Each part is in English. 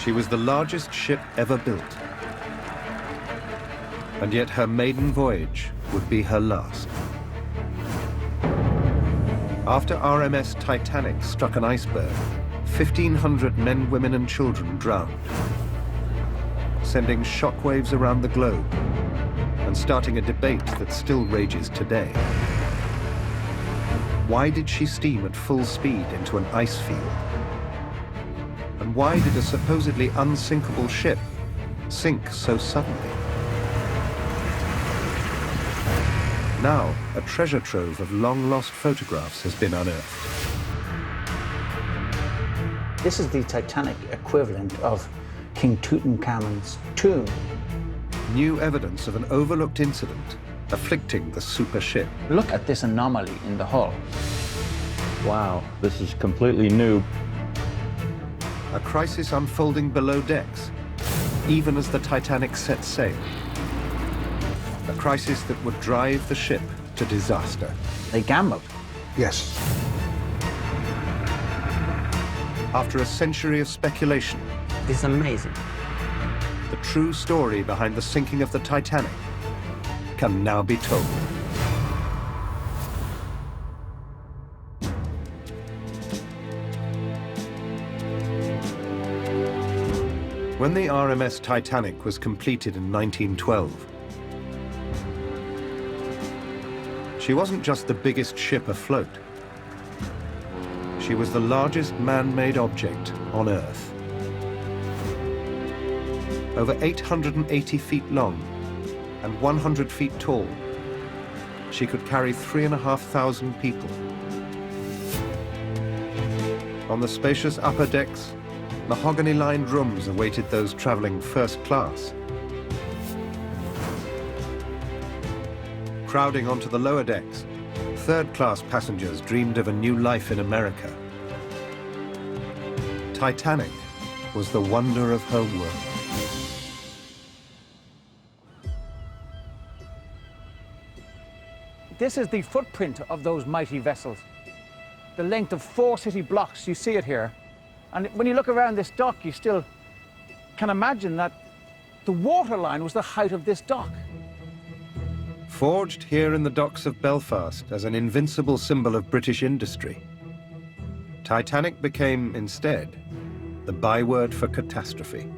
She was the largest ship ever built. And yet her maiden voyage would be her last. After RMS Titanic struck an iceberg, 1,500 men, women, and children drowned, sending shockwaves around the globe and starting a debate that still rages today. Why did she steam at full speed into an ice field? And why did a supposedly unsinkable ship sink so suddenly? Now, a treasure trove of long-lost photographs has been unearthed. This is the Titanic equivalent of King Tutankhamun's tomb. New evidence of an overlooked incident afflicting the super ship. Look at this anomaly in the hull. Wow, this is completely new. A crisis unfolding below decks, even as the Titanic set sail. A crisis that would drive the ship to disaster. They gambled. Yes. After a century of speculation, This is amazing. the true story behind the sinking of the Titanic can now be told. When the RMS Titanic was completed in 1912, she wasn't just the biggest ship afloat. She was the largest man-made object on Earth. Over 880 feet long and 100 feet tall, she could carry 3,500 people. On the spacious upper decks, mahogany-lined rooms awaited those traveling first class. Crowding onto the lower decks, third-class passengers dreamed of a new life in America. Titanic was the wonder of her world. This is the footprint of those mighty vessels. The length of 4 city blocks, you see it here. And when you look around this dock, you still can imagine that the waterline was the height of this dock. Forged here in the docks of Belfast as an invincible symbol of British industry, Titanic became, instead, the byword for catastrophe.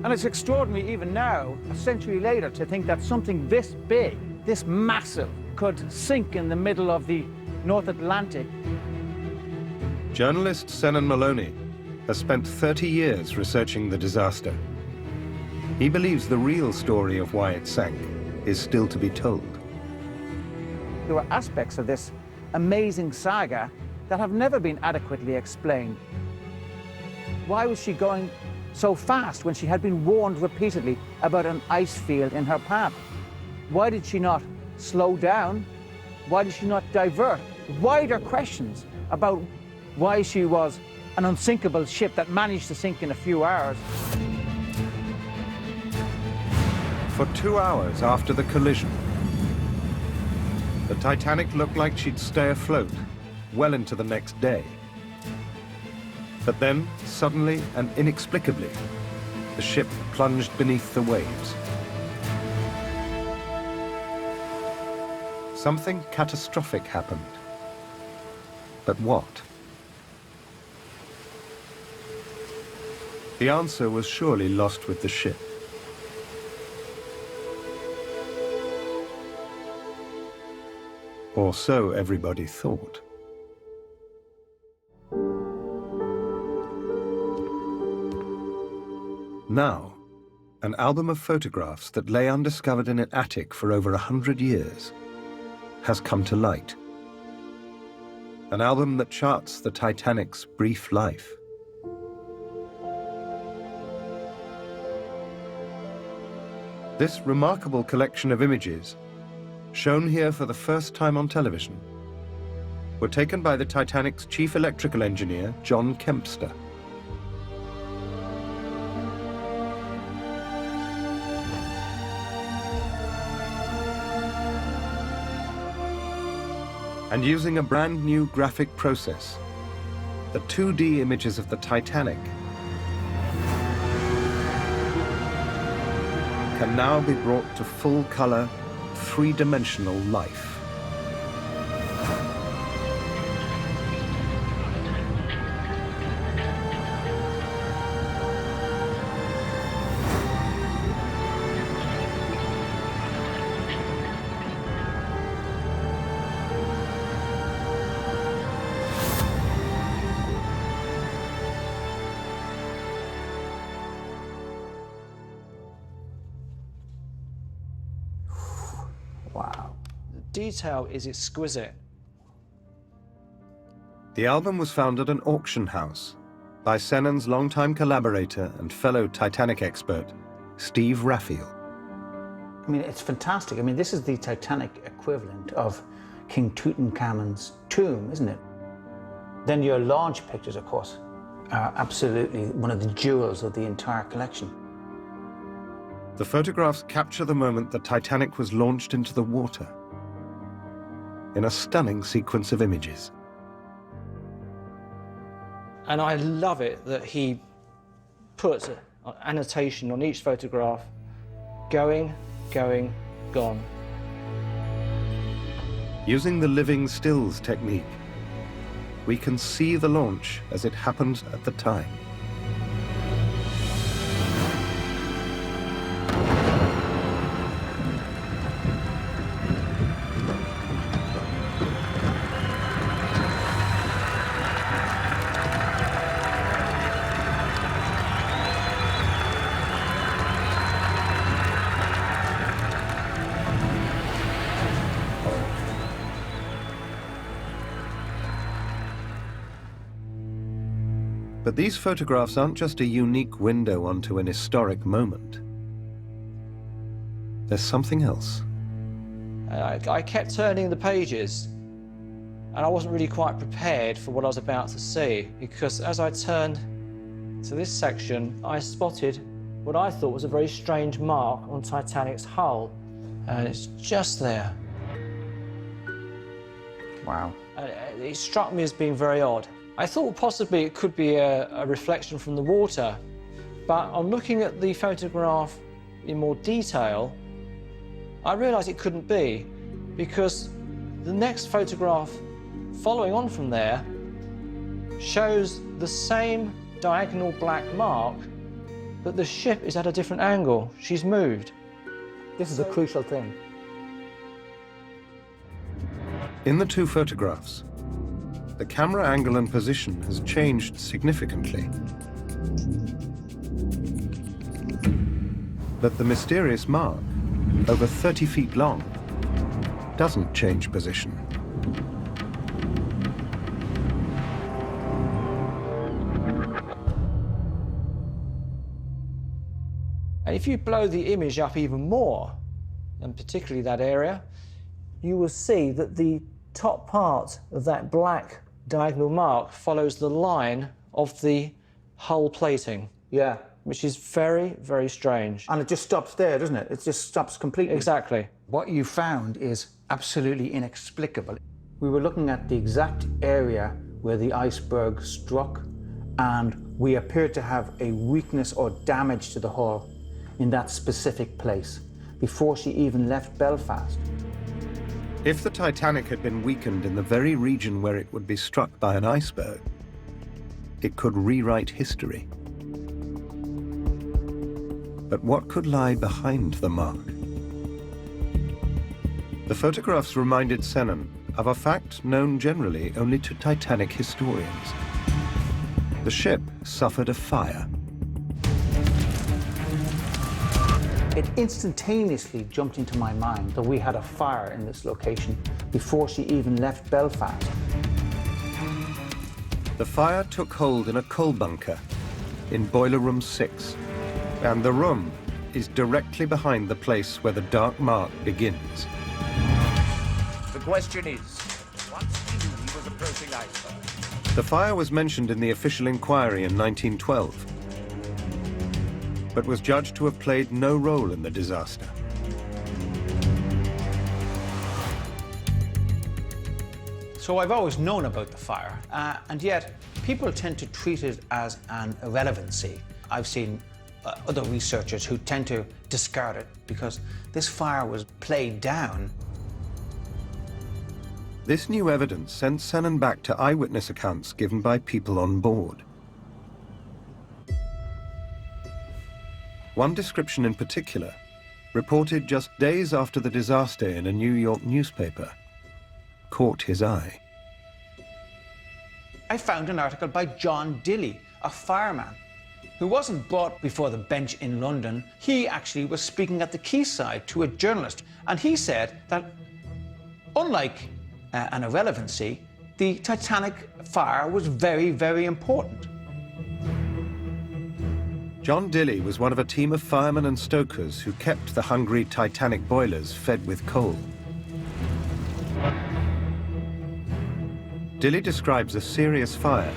And it's extraordinary even now, a century later, to think that something this big, this massive, could sink in the middle of the North Atlantic. Journalist Senan Maloney has spent 30 years researching the disaster. He believes the real story of why it sank is still to be told. There were aspects of this amazing saga that have never been adequately explained. Why was she going so fast when she had been warned repeatedly about an ice field in her path? Why did she not slow down? Why did she not divert? Wider questions about why she was an unsinkable ship that managed to sink in a few hours. For 2 hours after the collision, the Titanic looked like she'd stay afloat well into the next day. But then, suddenly and inexplicably, the ship plunged beneath the waves. Something catastrophic happened. But what? The answer was surely lost with the ship. Or so everybody thought. Now, an album of photographs that lay undiscovered in an attic for over 100 years has come to light. An album that charts the Titanic's brief life. This remarkable collection of images, shown here for the first time on television, were taken by the Titanic's chief electrical engineer, John Kempster. And using a brand new graphic process, the 2D images of the Titanic can now be brought to full color, three-dimensional life. Wow. The detail is exquisite. The album was found at an auction house by Sennon's longtime collaborator and fellow Titanic expert, Steve Raphael. I mean, it's fantastic. I mean, this is the Titanic equivalent of King Tutankhamun's tomb, isn't it? Then your launch pictures, of course, are absolutely one of the jewels of the entire collection. The photographs capture the moment the Titanic was launched into the water in a stunning sequence of images. And I love it that he puts an annotation on each photograph, going, going, gone. Using the living stills technique, we can see the launch as it happened at the time. But these photographs aren't just a unique window onto an historic moment. There's something else. I kept turning the pages, and I wasn't really quite prepared for what I was about to see, because as I turned to this section, I spotted what I thought was a very strange mark on Titanic's hull, and it's just there. Wow. It struck me as being very odd. I thought possibly it could be a reflection from the water, but on looking at the photograph in more detail, I realised it couldn't be, because the next photograph following on from there shows the same diagonal black mark, but the ship is at a different angle. She's moved. This is a crucial thing. In the two photographs, the camera angle and position has changed significantly. But the mysterious mark, over 30 feet long, doesn't change position. And if you blow the image up even more, and particularly that area, you will see that the top part of that black diagonal mark follows the line of the hull plating. Yeah. Which is very, very strange. And it just stops there, doesn't it? It just stops completely. Exactly. What you found is absolutely inexplicable. We were looking at the exact area where the iceberg struck, and we appeared to have a weakness or damage to the hull in that specific place before she even left Belfast. If the Titanic had been weakened in the very region where it would be struck by an iceberg, it could rewrite history. But what could lie behind the mark? The photographs reminded Sennon of a fact known generally only to Titanic historians. The ship suffered a fire. It instantaneously jumped into my mind that we had a fire in this location before she even left Belfast. The fire took hold in a coal bunker in Boiler Room 6, and the room is directly behind the place where the dark mark begins. The question is, once he knew he was approaching iceberg. The fire was mentioned in the official inquiry in 1912, but was judged to have played no role in the disaster. So I've always known about the fire, and yet people tend to treat it as an irrelevancy. I've seen other researchers who tend to discard it because this fire was played down. This new evidence sent Sennen back to eyewitness accounts given by people on board. One description in particular, reported just days after the disaster in a New York newspaper, caught his eye. I found an article by John Dilly, a fireman, who wasn't brought before the bench in London. He actually was speaking at the quayside to a journalist, and he said that, unlike an irrelevancy, the Titanic fire was very, very important. John Dilly was one of a team of firemen and stokers who kept the hungry Titanic boilers fed with coal. Dilly describes a serious fire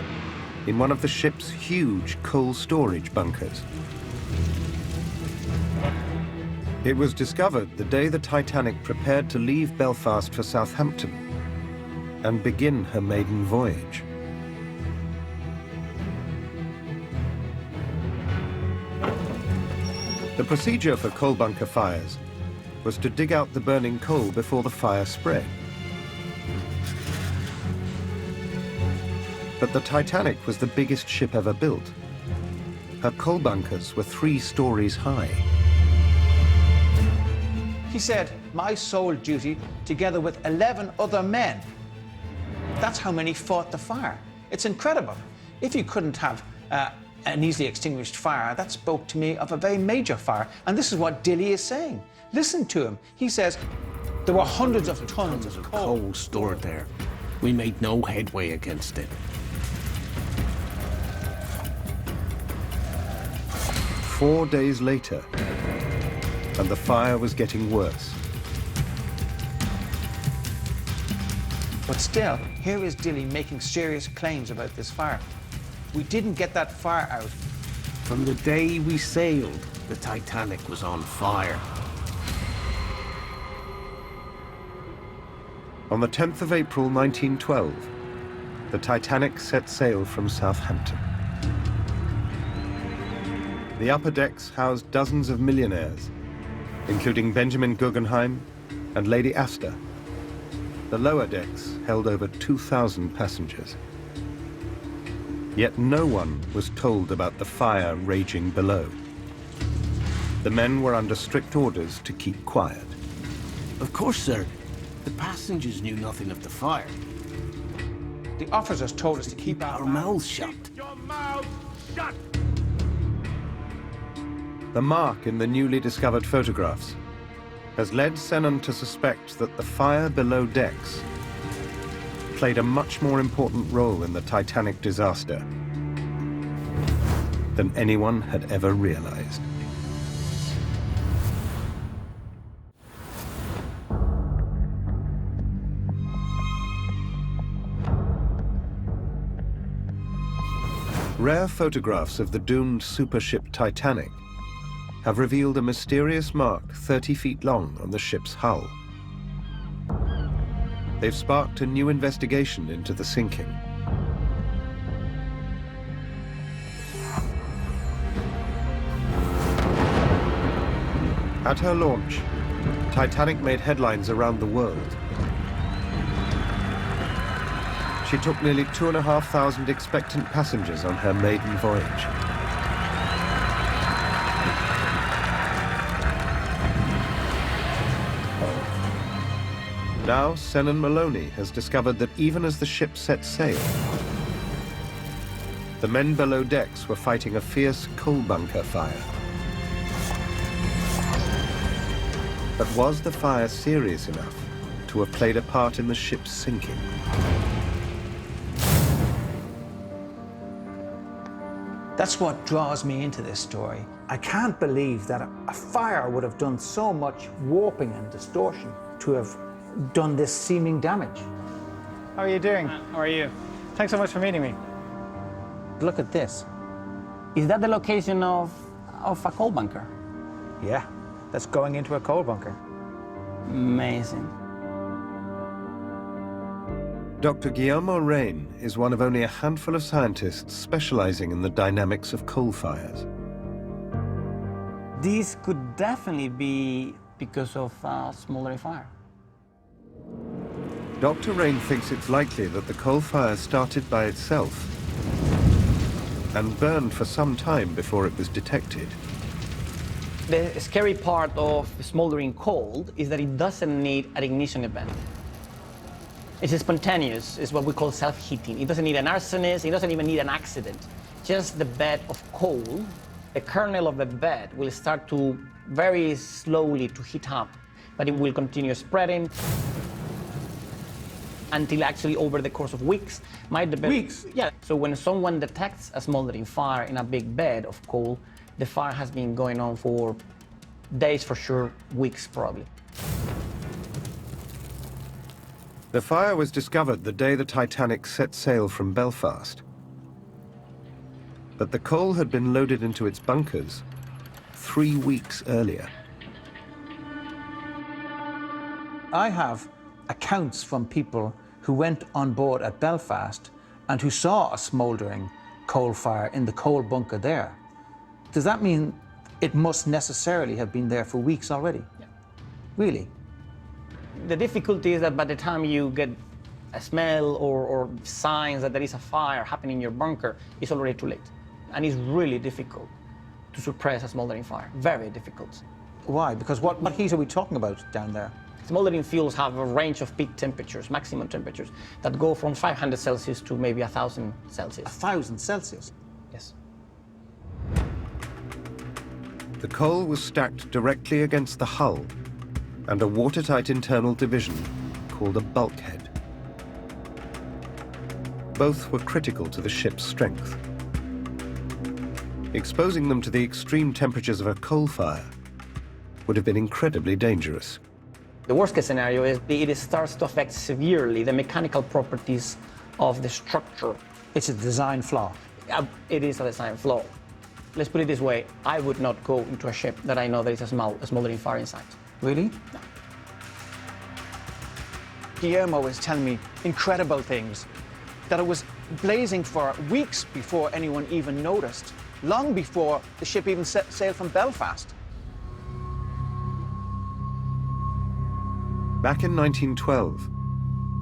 in one of the ship's huge coal storage bunkers. It was discovered the day the Titanic prepared to leave Belfast for Southampton and begin her maiden voyage. The procedure for coal bunker fires was to dig out the burning coal before the fire spread. But the Titanic was the biggest ship ever built. Her coal bunkers were 3 stories high. He said, my sole duty, together with 11 other men. That's how many fought the fire. It's incredible. If you couldn't have an easily extinguished fire, that spoke to me of a very major fire. And this is what Dilly is saying. Listen to him. He says, there were hundreds of tons of coal stored there. We made no headway against it. 4 days later, and the fire was getting worse. But still, here is Dilly making serious claims about this fire. We didn't get that fire out. From the day we sailed, the Titanic was on fire. On the 10th of April 1912, the Titanic set sail from Southampton. The upper decks housed dozens of millionaires, including Benjamin Guggenheim and Lady Astor. The lower decks held over 2,000 passengers. Yet no one was told about the fire raging below. The men were under strict orders to keep quiet. Of course, sir. The passengers knew nothing of the fire. The officers told us to keep our mouths shut. Your mouth shut! The mark in the newly discovered photographs has led Sennen to suspect that the fire below decks played a much more important role in the Titanic disaster than anyone had ever realized. Rare photographs of the doomed supership Titanic have revealed a mysterious mark 30 feet long on the ship's hull. They've sparked a new investigation into the sinking. At her launch, Titanic made headlines around the world. She took nearly 2,500 expectant passengers on her maiden voyage. Now, Sennen Maloney has discovered that even as the ship set sail, the men below decks were fighting a fierce coal bunker fire. But was the fire serious enough to have played a part in the ship's sinking? That's what draws me into this story. I can't believe that a fire would have done so much warping and distortion to have done this seeming damage. How are you doing? How are you? Thanks so much for meeting me. Look at this. Is that the location of a coal bunker? Yeah, that's going into a coal bunker. Amazing. Dr. Guillermo Rain is one of only a handful of scientists specializing in the dynamics of coal fires. This could definitely be because of smoldering fire. Dr. Rain thinks it's likely that the coal fire started by itself and burned for some time before it was detected. The scary part of smoldering coal is that it doesn't need an ignition event. It's spontaneous, it's what we call self-heating. It doesn't need an arsonist, it doesn't even need an accident. Just the bed of coal, the kernel of the bed will start to very slowly to heat up, but it will continue spreading until actually over the course of weeks. Weeks? Yeah, so when someone detects a smoldering fire in a big bed of coal, the fire has been going on for days for sure, weeks probably. The fire was discovered the day the Titanic set sail from Belfast. But the coal had been loaded into its bunkers 3 weeks earlier. I have accounts from people who went on board at Belfast and who saw a smouldering coal fire in the coal bunker there. Does that mean it must necessarily have been there for weeks already? Yeah. Really? The difficulty is that by the time you get a smell or signs that there is a fire happening in your bunker, it's already too late. And it's really difficult to suppress a smoldering fire, very difficult. Why? Because what heat are we talking about down there? Smoldering fuels have a range of peak temperatures, maximum temperatures, that go from 500 Celsius to maybe 1,000 Celsius. 1,000 Celsius? Yes. The coal was stacked directly against the hull and a watertight internal division called a bulkhead. Both were critical to the ship's strength. Exposing them to the extreme temperatures of a coal fire would have been incredibly dangerous. The worst-case scenario is it starts to affect severely the mechanical properties of the structure. It's a design flaw. It is a design flaw. Let's put it this way, I would not go into a ship that I know there is a smoldering fire inside. Really? No. Guillermo was telling me incredible things, that it was blazing for weeks before anyone even noticed, long before the ship even set sail from Belfast. Back in 1912,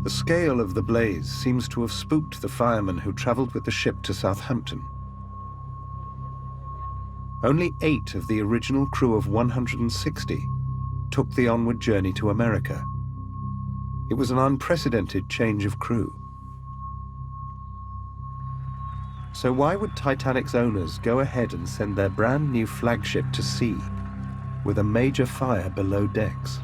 the scale of the blaze seems to have spooked the firemen who traveled with the ship to Southampton. Only 8 of the original crew of 160 took the onward journey to America. It was an unprecedented change of crew. So why would Titanic's owners go ahead and send their brand new flagship to sea with a major fire below decks?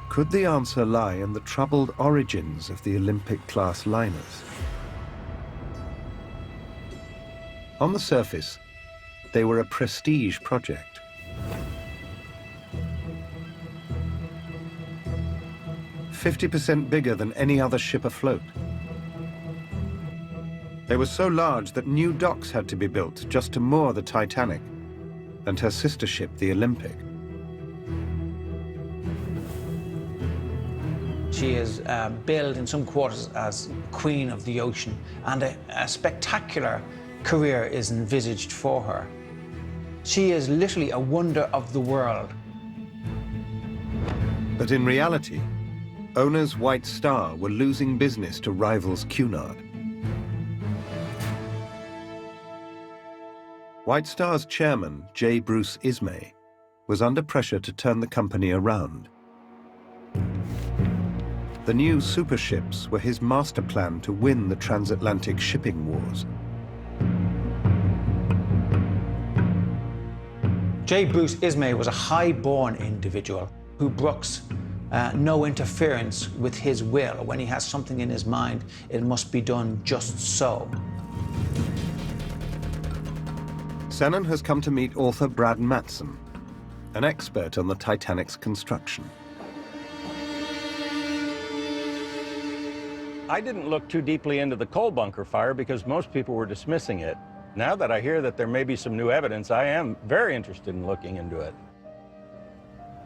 Could the answer lie in the troubled origins of the Olympic-class liners? On the surface, they were a prestige project. "50% bigger than any other ship afloat. They were so large that new docks had to be built just to moor the Titanic and her sister ship, the Olympic. She is billed in some quarters as Queen of the Ocean, and a spectacular career is envisaged for her. She is literally a wonder of the world. But in reality, owners White Star were losing business to rivals Cunard. White Star's chairman, J. Bruce Ismay, was under pressure to turn the company around. The new superships were his master plan to win the transatlantic shipping wars. J. Bruce Ismay was a high-born individual who brooks no interference with his will. When he has something in his mind, it must be done just so. Shannon has come to meet author Brad Matson, an expert on the Titanic's construction. I didn't look too deeply into the coal bunker fire because most people were dismissing it. Now that I hear that there may be some new evidence, I am very interested in looking into it.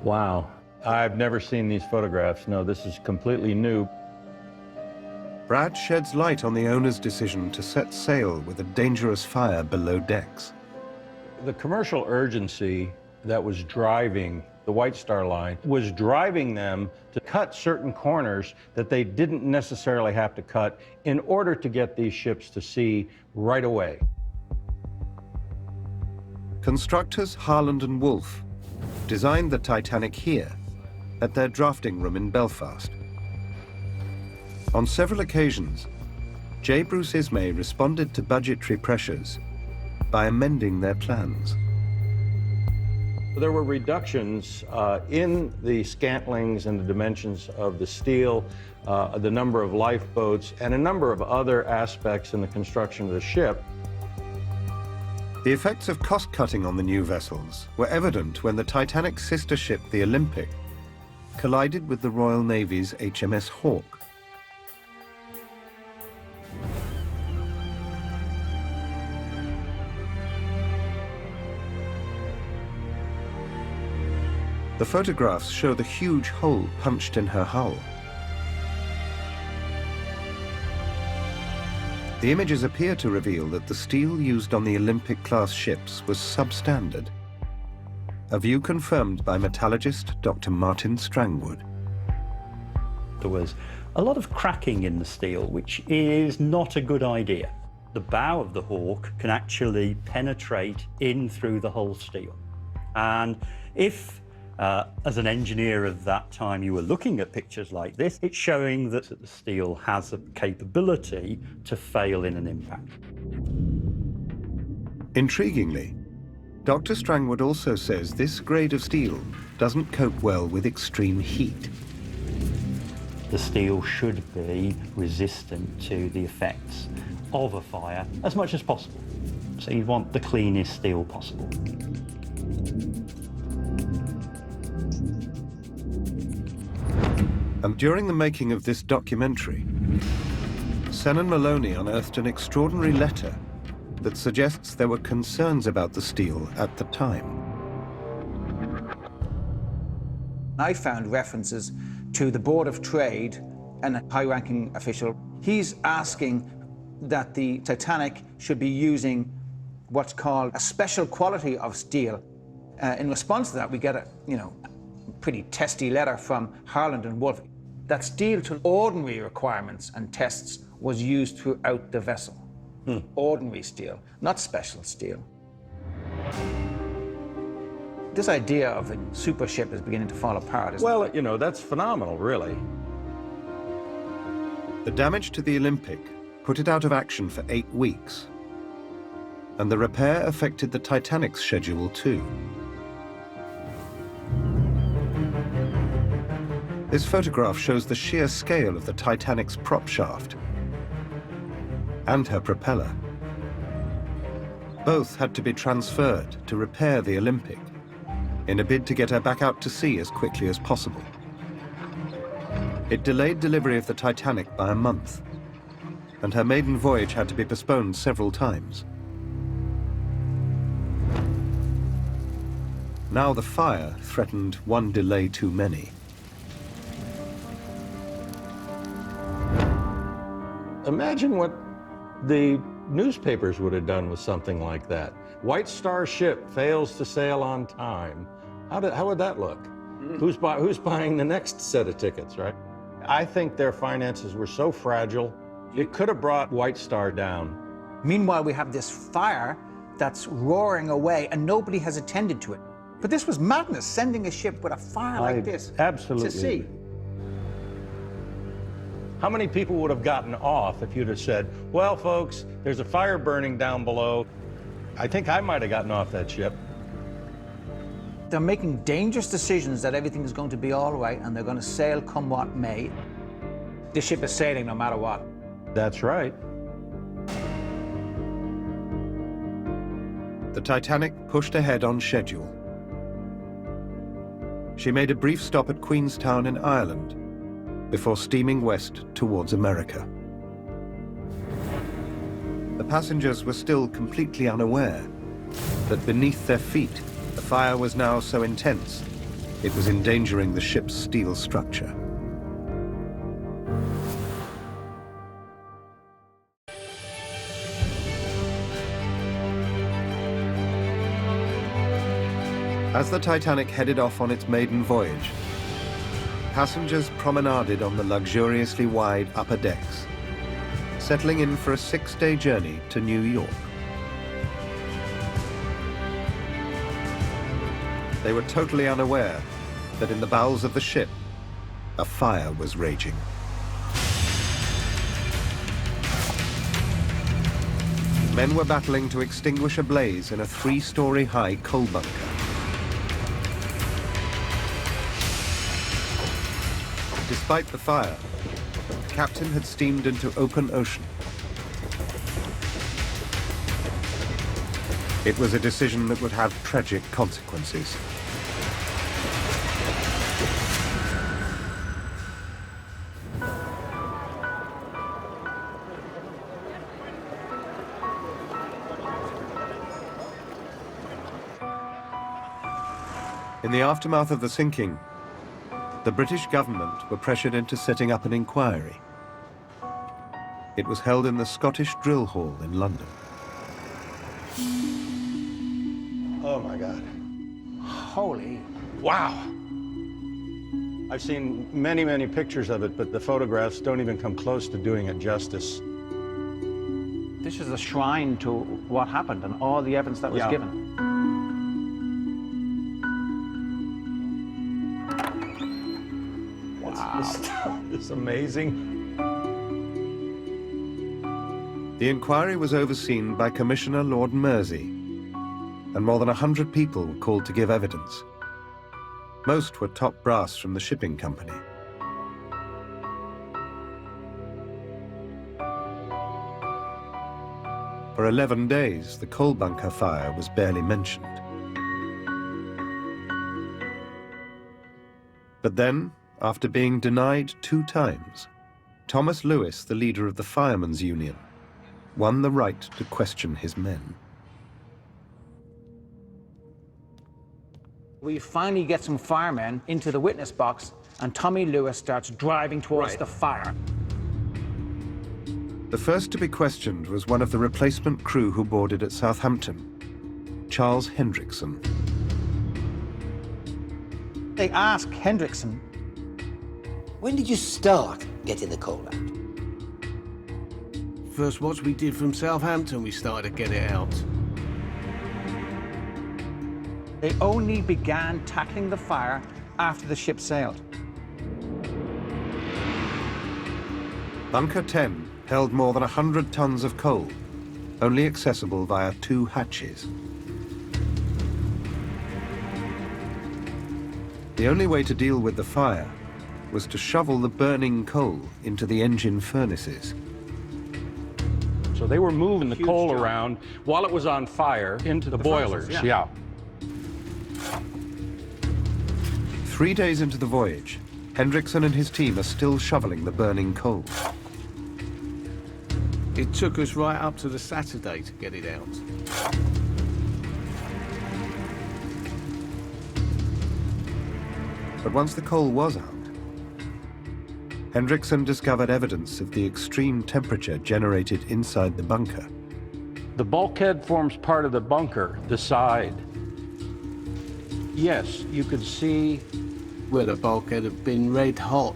Wow. I've never seen these photographs. No, this is completely new. Brad sheds light on the owner's decision to set sail with a dangerous fire below decks. The commercial urgency that was driving the White Star Line was driving them to cut certain corners that they didn't necessarily have to cut in order to get these ships to sea right away. Constructors Harland and Wolff designed the Titanic here at their drafting room in Belfast. On several occasions, J. Bruce Ismay responded to budgetary pressures by amending their plans. There were reductions in the scantlings and the dimensions of the steel, the number of lifeboats, and a number of other aspects in the construction of the ship. The effects of cost-cutting on the new vessels were evident when the Titanic's sister ship, the Olympic, collided with the Royal Navy's HMS Hawke. The photographs show the huge hole punched in her hull. The images appear to reveal that the steel used on the Olympic-class ships was substandard, a view confirmed by metallurgist Dr. Martin Strangwood. There was a lot of cracking in the steel, which is not a good idea. The bow of the Hawke can actually penetrate in through the hull steel. And if as an engineer of that time, you were looking at pictures like this, it's showing that the steel has a capability to fail in an impact. Intriguingly, Dr. Strangwood also says this grade of steel doesn't cope well with extreme heat. The steel should be resistant to the effects of a fire as much as possible. So you want the cleanest steel possible. And during the making of this documentary, Sen and Maloney unearthed an extraordinary letter that suggests there were concerns about the steel at the time. I found references to the Board of Trade and a high-ranking official. He's asking that the Titanic should be using what's called a special quality of steel. In response to that, we get a, pretty testy letter from Harland and Wolff. That steel to ordinary requirements and tests was used throughout the vessel. Ordinary steel, not special steel. This idea of a super ship is beginning to fall apart. Well, that's phenomenal, really. The damage to the Olympic put it out of action for 8 weeks. And the repair affected the Titanic's schedule too. This photograph shows the sheer scale of the Titanic's prop shaft and her propeller. Both had to be transferred to repair the Olympic in a bid to get her back out to sea as quickly as possible. It delayed delivery of the Titanic by a month, and her maiden voyage had to be postponed several times. Now the fire threatened one delay too many. Imagine what the newspapers would have done with something like that. White Star ship fails to sail on time. How would that look? Who's buying the next set of tickets, right? I think their finances were so fragile, it could have brought White Star down. Meanwhile, we have this fire that's roaring away and nobody has attended to it. But this was madness, sending a ship with a fire like this absolutely to sea. How many people would have gotten off if you'd have said, well, folks, there's a fire burning down below. I think I might have gotten off that ship. They're making dangerous decisions that everything is going to be all right and they're going to sail come what may. The ship is sailing no matter what. That's right. The Titanic pushed ahead on schedule. She made a brief stop at Queenstown in Ireland before steaming west towards America. The passengers were still completely unaware that beneath their feet, the fire was now so intense, it was endangering the ship's steel structure. As the Titanic headed off on its maiden voyage, passengers promenaded on the luxuriously wide upper decks, settling in for a 6-day journey to New York. They were totally unaware that in the bowels of the ship, a fire was raging. Men were battling to extinguish a blaze in a 3-story high coal bunker. Despite the fire, the captain had steamed into open ocean. It was a decision that would have tragic consequences. In the aftermath of the sinking, the British government were pressured into setting up an inquiry. It was held in the Scottish Drill Hall in London. Oh my God. Holy. Wow. I've seen many, many pictures of it, but the photographs don't even come close to doing it justice. This is a shrine to what happened and all the evidence that was given. Wow. It's amazing. The inquiry was overseen by Commissioner Lord Mersey, and more than 100 people were called to give evidence. Most were top brass from the shipping company. For 11 days, the coal bunker fire was barely mentioned. But then, after being denied 2 times, Thomas Lewis, the leader of the Firemen's Union, won the right to question his men. We finally get some firemen into the witness box, and Tommy Lewis starts driving towards the fire. The first to be questioned was one of the replacement crew who boarded at Southampton, Charles Hendrickson. They ask Hendrickson, when did you start getting the coal out? First watch we did from Southampton, we started to get it out. they only began tackling the fire after the ship sailed. Bunker 10 held more than 100 tons of coal, only accessible via 2 hatches. The only way to deal with the fire was to shovel the burning coal into the engine furnaces. So they were moving the coal around while it was on fire into the boilers. Yeah. 3 days into the voyage, Hendrickson and his team are still shoveling the burning coal. It took us right up to the Saturday to get it out. But once the coal was out, Hendrickson discovered evidence of the extreme temperature generated inside the bunker. The bulkhead forms part of the bunker, the side. Yes, you could see where the bulkhead had been red hot.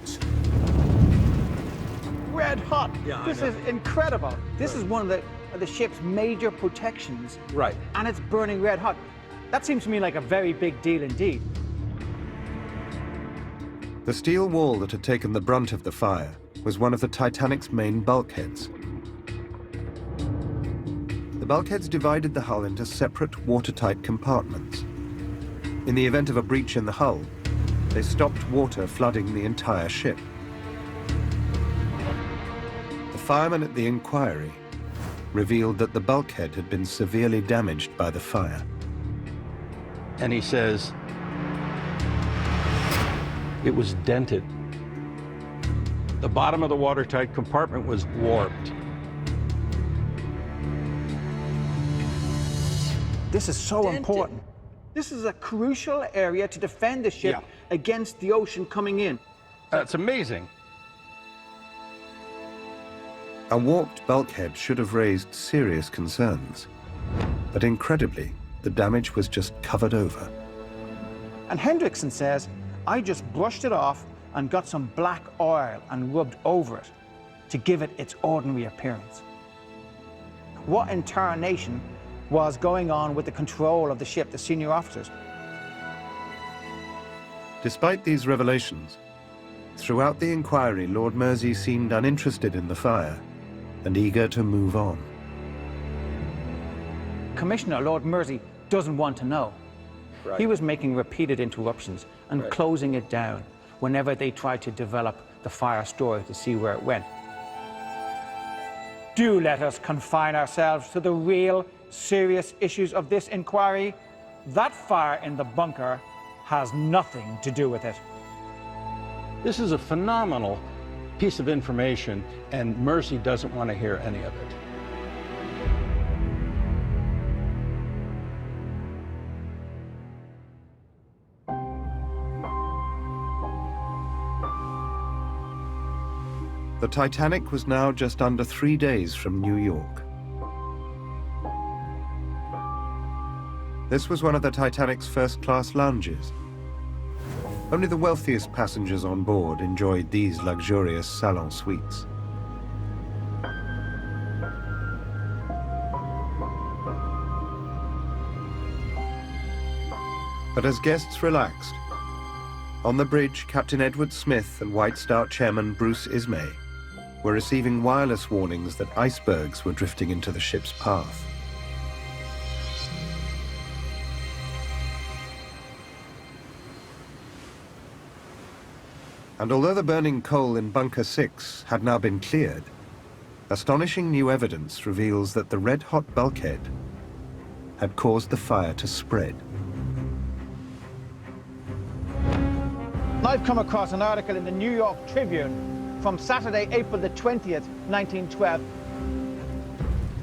Red hot. Yeah, this is incredible. This is one of the ship's major protections. Right. And it's burning red hot. That seems to me like a very big deal indeed. The steel wall that had taken the brunt of the fire was one of the Titanic's main bulkheads. The bulkheads divided the hull into separate watertight compartments. In the event of a breach in the hull, they stopped water flooding the entire ship. The fireman at the inquiry revealed that the bulkhead had been severely damaged by the fire. and he says, it was dented. The bottom of the watertight compartment was warped. This is so important. This is a crucial area to defend the ship against the ocean coming in. That's amazing. A warped bulkhead should have raised serious concerns. But incredibly, the damage was just covered over. And Hendrickson says, I just brushed it off and got some black oil and rubbed over it to give it its ordinary appearance. What in tarnation was going on with the control of the ship, the senior officers? Despite these revelations, throughout the inquiry, Lord Mersey seemed uninterested in the fire and eager to move on. Commissioner Lord Mersey doesn't want to know. Right. He was making repeated interruptions and Right. closing it down whenever they tried to develop the fire story to see where it went. Do let us confine ourselves to the real, serious issues of this inquiry. That fire in the bunker has nothing to do with it. This is a phenomenal piece of information, and Mersey doesn't want to hear any of it. The Titanic was now just under 3 days from New York. This was one of the Titanic's first-class lounges. Only the wealthiest passengers on board enjoyed these luxurious salon suites. But as guests relaxed, on the bridge, Captain Edward Smith and White Star Chairman Bruce Ismay were receiving wireless warnings that icebergs were drifting into the ship's path. And although the burning coal in Bunker 6 had now been cleared, astonishing new evidence reveals that the red-hot bulkhead had caused the fire to spread. I've come across an article in the New York Tribune from Saturday, April the 20th, 1912.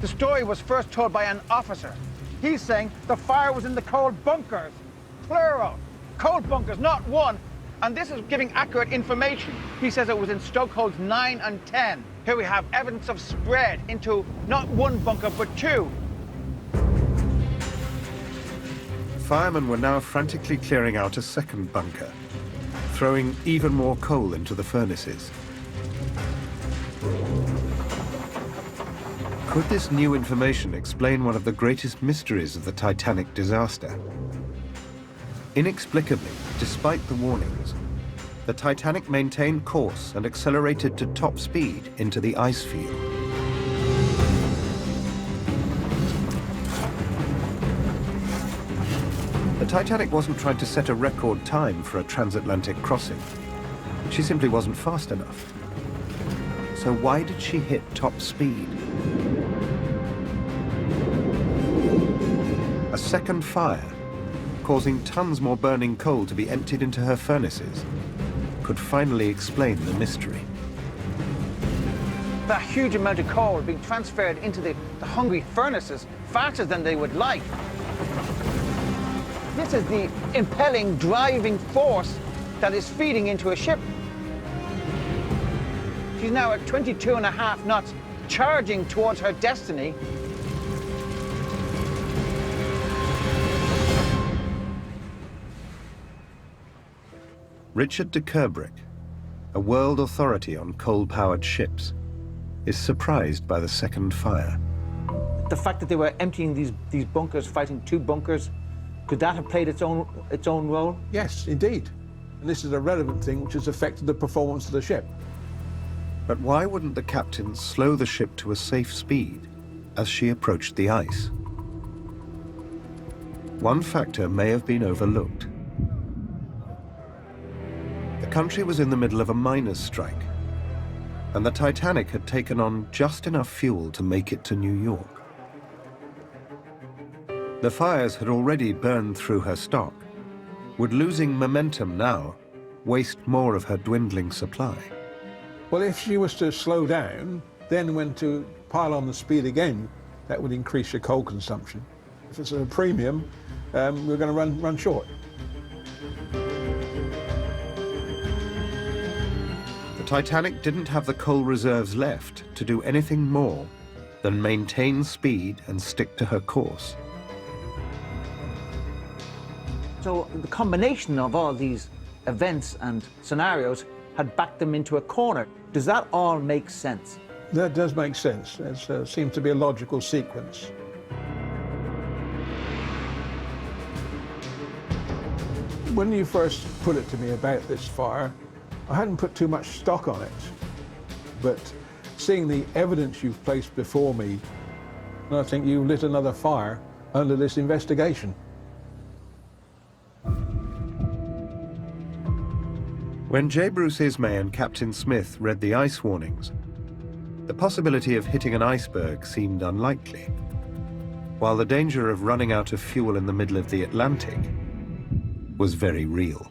The story was first told by an officer. He's saying the fire was in the coal bunkers, plural. Coal bunkers, not one. And this is giving accurate information. He says it was in stokeholds 9 and 10. Here we have evidence of spread into not one bunker, but two. Firemen were now frantically clearing out a second bunker, throwing even more coal into the furnaces. Could this new information explain one of the greatest mysteries of the Titanic disaster? Inexplicably, despite the warnings, the Titanic maintained course and accelerated to top speed into the ice field. The Titanic wasn't trying to set a record time for a transatlantic crossing. She simply wasn't fast enough. So why did she hit top speed? A second fire, causing tons more burning coal to be emptied into her furnaces, could finally explain the mystery. That huge amount of coal being transferred into the hungry furnaces faster than they would like. This is the impelling, driving force that is feeding into a ship. She's now at 22.5 knots, charging towards her destiny. Richard de Kerbrick, a world authority on coal-powered ships, is surprised by the second fire. The fact that they were emptying these bunkers, fighting two bunkers, could that have played its own role? Yes, indeed. And this is a relevant thing which has affected the performance of the ship. But why wouldn't the captain slow the ship to a safe speed as she approached the ice? One factor may have been overlooked. The country was in the middle of a miners' strike, and the Titanic had taken on just enough fuel to make it to New York. The fires had already burned through her stock. Would losing momentum now waste more of her dwindling supply? Well, if she was to slow down, then when to pile on the speed again, that would increase your coal consumption. If it's at a premium, we're going to run short. The Titanic didn't have the coal reserves left to do anything more than maintain speed and stick to her course. So the combination of all these events and scenarios had backed them into a corner. Does that all make sense? That does make sense. It seems to be a logical sequence. When you first put it to me about this fire, I hadn't put too much stock on it. But seeing the evidence you've placed before me, I think you lit another fire under this investigation. When J. Bruce Ismay and Captain Smith read the ice warnings, the possibility of hitting an iceberg seemed unlikely, while the danger of running out of fuel in the middle of the Atlantic was very real.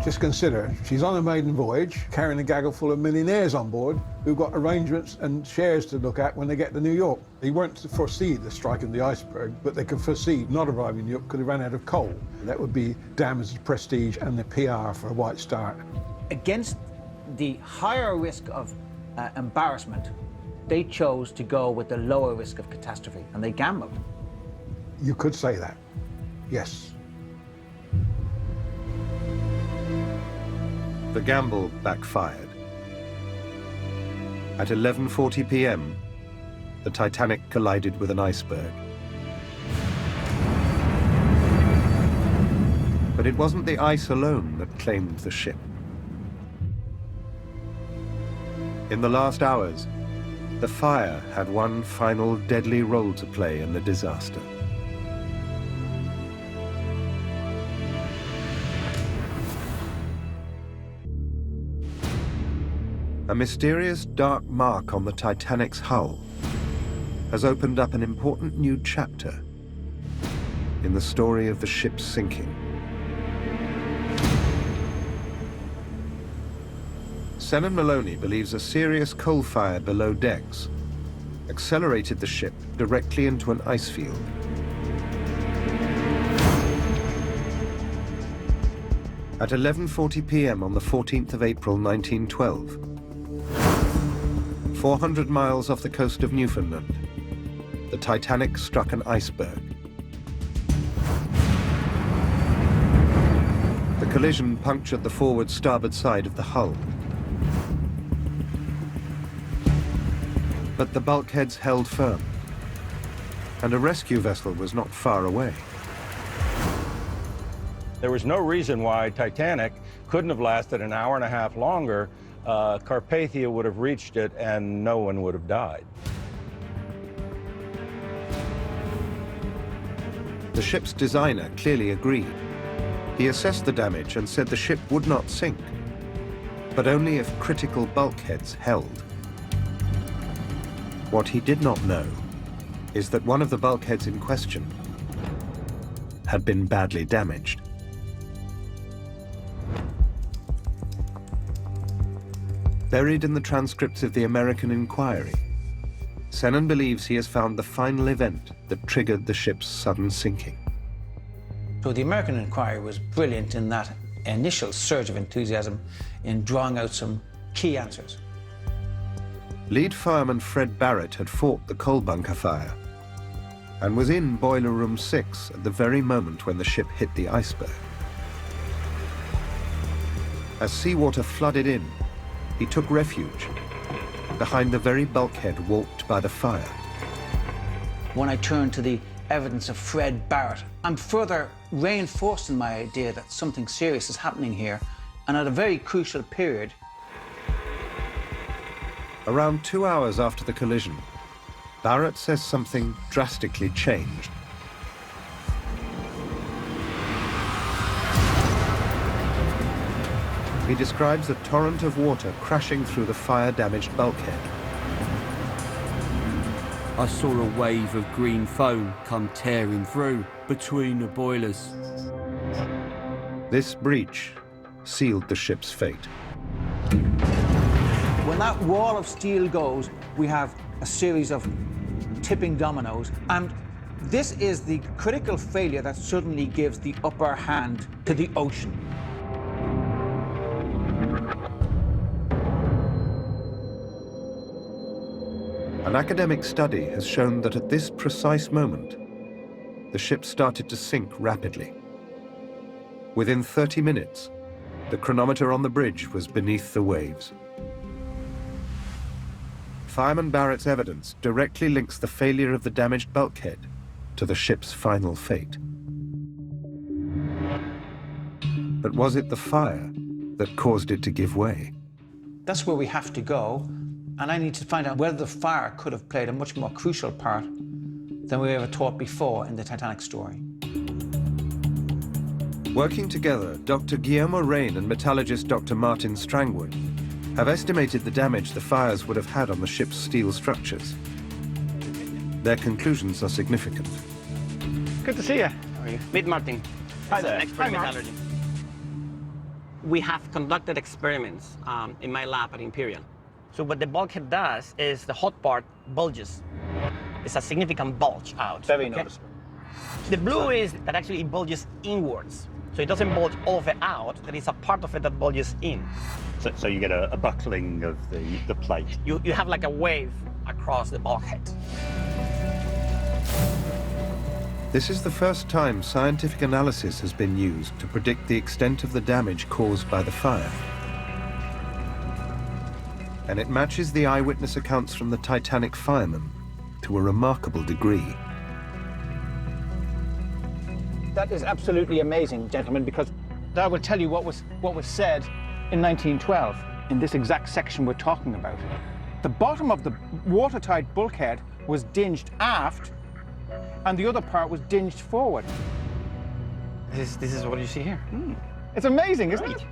Just consider, she's on a maiden voyage, carrying a gaggle full of millionaires on board who've got arrangements and shares to look at when they get to New York. They weren't to foresee the striking the iceberg, but they could foresee not arriving in New York because they ran out of coal. That would be damage to prestige and the PR for a White Star. Against the higher risk of embarrassment, they chose to go with the lower risk of catastrophe, and they gambled. You could say that, yes. The gamble backfired. At 11:40 p.m., the Titanic collided with an iceberg. But it wasn't the ice alone that claimed the ship. In the last hours, the fire had one final deadly role to play in the disaster. A mysterious dark mark on the Titanic's hull has opened up an important new chapter in the story of the ship's sinking. Senan Maloney believes a serious coal fire below decks accelerated the ship directly into an ice field. At 11:40 p.m. on the 14th of April 1912, 400 miles off the coast of Newfoundland, the Titanic struck an iceberg. The collision punctured the forward starboard side of the hull. But the bulkheads held firm, and a rescue vessel was not far away. There was no reason why Titanic couldn't have lasted an hour and a half longer. Carpathia would have reached it and no one would have died. The ship's designer clearly agreed. He assessed the damage and said the ship would not sink, but only if critical bulkheads held. What he did not know is that one of the bulkheads in question had been badly damaged. Buried in the transcripts of the American inquiry, Senan believes he has found the final event that triggered the ship's sudden sinking. So the American inquiry was brilliant in that initial surge of enthusiasm in drawing out some key answers. Lead fireman Fred Barrett had fought the coal bunker fire and was in Boiler Room 6 at the very moment when the ship hit the iceberg. As seawater flooded in, he took refuge behind the very bulkhead warped by the fire. When I turned to the evidence of Fred Barrett, I'm further reinforced in my idea that something serious is happening here, and at a very crucial period. Around 2 hours after the collision, Barrett says something drastically changed. He describes a torrent of water crashing through the fire-damaged bulkhead. I saw a wave of green foam come tearing through between the boilers. This breach sealed the ship's fate. When that wall of steel goes, we have a series of tipping dominoes, and this is the critical failure that suddenly gives the upper hand to the ocean. An academic study has shown that at this precise moment, the ship started to sink rapidly. Within 30 minutes, the chronometer on the bridge was beneath the waves. Fireman Barrett's evidence directly links the failure of the damaged bulkhead to the ship's final fate. But was it the fire that caused it to give way? That's where we have to go, and I need to find out whether the fire could have played a much more crucial part than we ever thought before in the Titanic story. Working together, Dr. Guillermo Rain and metallurgist Dr. Martin Strangwood have estimated the damage the fires would have had on the ship's steel structures. Their conclusions are significant. Good to see you. How are you? Meet Martin. Hi He's there. an expert in metallurgy. We have conducted experiments in my lab at Imperial. So what the bulkhead does is the hot part bulges. It's a significant bulge out. Very noticeable. The blue is that actually it bulges inwards. So it doesn't bulge all of it out, there is a part of it that bulges in. So you get a buckling of the plate. You have like a wave across the bulkhead. This is the first time scientific analysis has been used to predict the extent of the damage caused by the fire. And it matches the eyewitness accounts from the Titanic firemen to a remarkable degree. That is absolutely amazing, gentlemen, because that will tell you what was said in 1912 in this exact section we're talking about. The bottom of the watertight bulkhead was dinged aft, and the other part was dinged forward. This is what you see here. It's amazing, isn't it?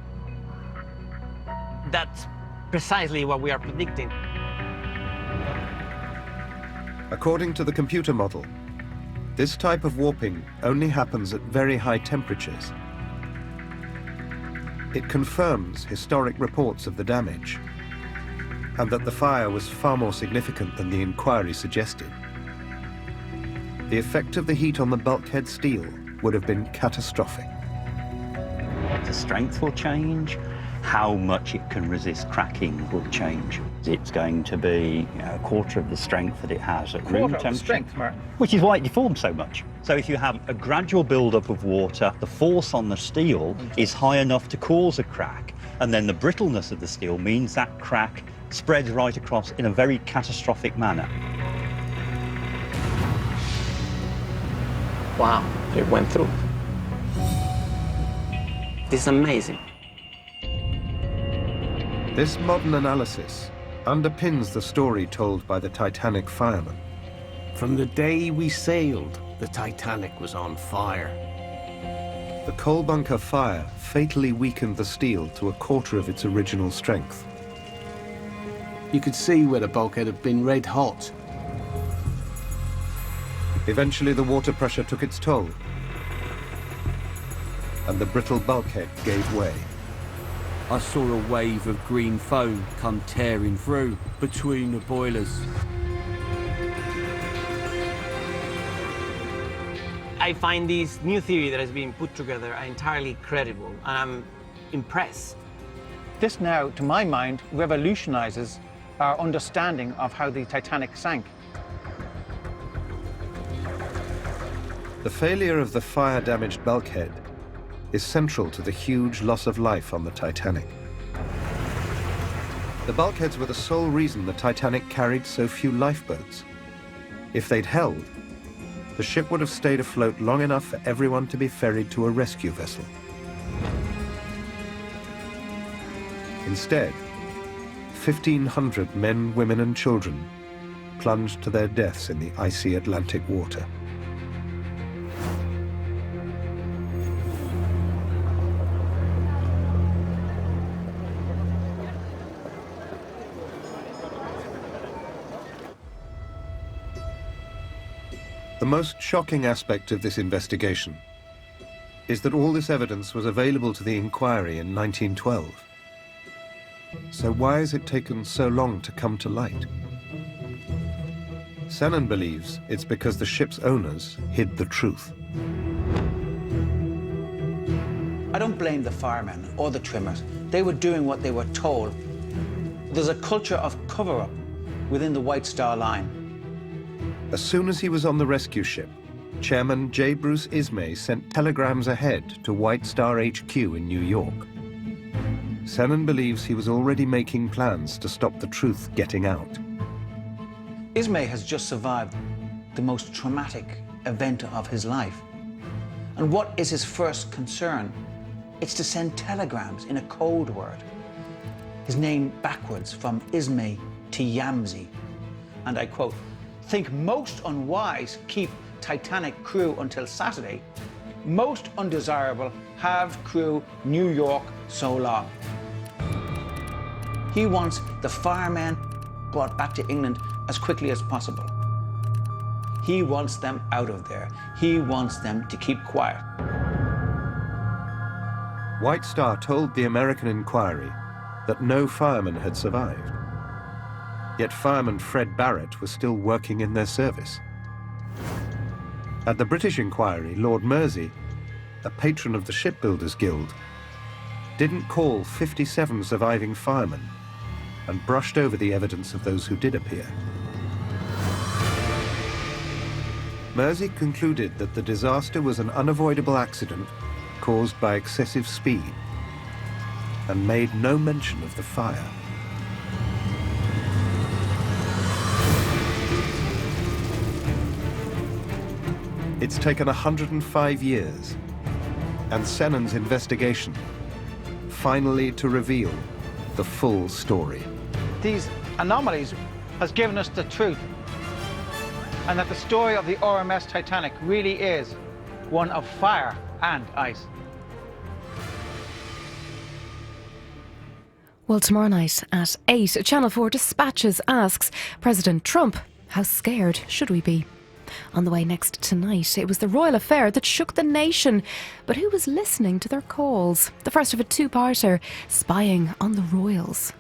That's precisely what we are predicting. According to the computer model, this type of warping only happens at very high temperatures. It confirms historic reports of the damage, and that the fire was far more significant than the inquiry suggested. The effect of the heat on the bulkhead steel would have been catastrophic. The strength will change. How much it can resist cracking will change. It's going to be a quarter of the strength that it has at room temperature. Strength, Martin. Which is why it deforms so much. So if you have a gradual build-up of water, the force on the steel is high enough to cause a crack, and then the brittleness of the steel means that crack spreads right across in a very catastrophic manner. Wow, it went through. This is amazing. This modern analysis underpins the story told by the Titanic firemen. From the day we sailed, the Titanic was on fire. The coal bunker fire fatally weakened the steel to a quarter of its original strength. You could see where the bulkhead had been red hot. Eventually, the water pressure took its toll, and the brittle bulkhead gave way. I saw a wave of green foam come tearing through between the boilers. I find this new theory that has been put together entirely credible, and I'm impressed. This now, to my mind, revolutionizes our understanding of how the Titanic sank. The failure of the fire-damaged bulkhead is central to the huge loss of life on the Titanic. The bulkheads were the sole reason the Titanic carried so few lifeboats. If they'd held, the ship would have stayed afloat long enough for everyone to be ferried to a rescue vessel. Instead, 1,500 men, women, and children plunged to their deaths in the icy Atlantic water. The most shocking aspect of this investigation is that all this evidence was available to the inquiry in 1912. So why has it taken so long to come to light? Shannon believes it's because the ship's owners hid the truth. I don't blame the firemen or the trimmers. They were doing what they were told. There's a culture of cover-up within the White Star Line. As soon as he was on the rescue ship, Chairman J. Bruce Ismay sent telegrams ahead to White Star HQ in New York. Sennon believes he was already making plans to stop the truth getting out. Ismay has just survived the most traumatic event of his life. And what is his first concern? It's to send telegrams in a code word. His name backwards from Ismay to Yamsi. And I quote, "Think most unwise, keep Titanic crew until Saturday. Most undesirable, have crew New York so long." He wants the firemen brought back to England as quickly as possible. He wants them out of there. He wants them to keep quiet. White Star told the American inquiry that no fireman had survived. Yet fireman Fred Barrett was still working in their service. At the British inquiry, Lord Mersey, a patron of the Shipbuilders Guild, didn't call 57 surviving firemen and brushed over the evidence of those who did appear. Mersey concluded that the disaster was an unavoidable accident caused by excessive speed and made no mention of the fire. It's taken 105 years and Sennon's investigation finally to reveal the full story. These anomalies has given us the truth, and that the story of the RMS Titanic really is one of fire and ice. Well, tomorrow night at 8, Channel 4 Dispatches asks President Trump, how scared should we be? On the way next tonight, it was the royal affair that shook the nation. But who was listening to their calls? The first of a two-parter, spying on the royals.